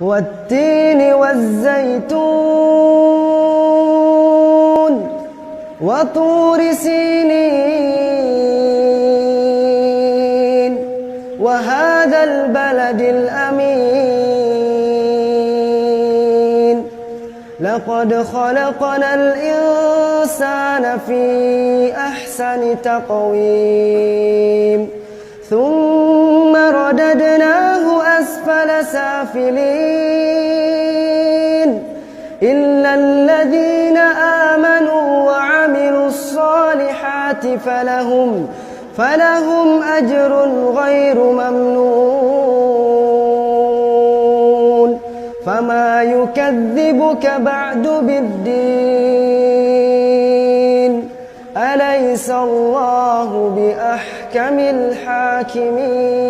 والتين والزيتون وطور سينين وهذا البلد الأمين لقد خلقنا الإنسان في أحسن تقويم ثم رددناه أسفل سافلين إلا الذين آمنوا وعملوا الصالحات فلهم أجر غير ممنون فما يكذبك بعد بالدين أليس الله بأحكم الحاكمين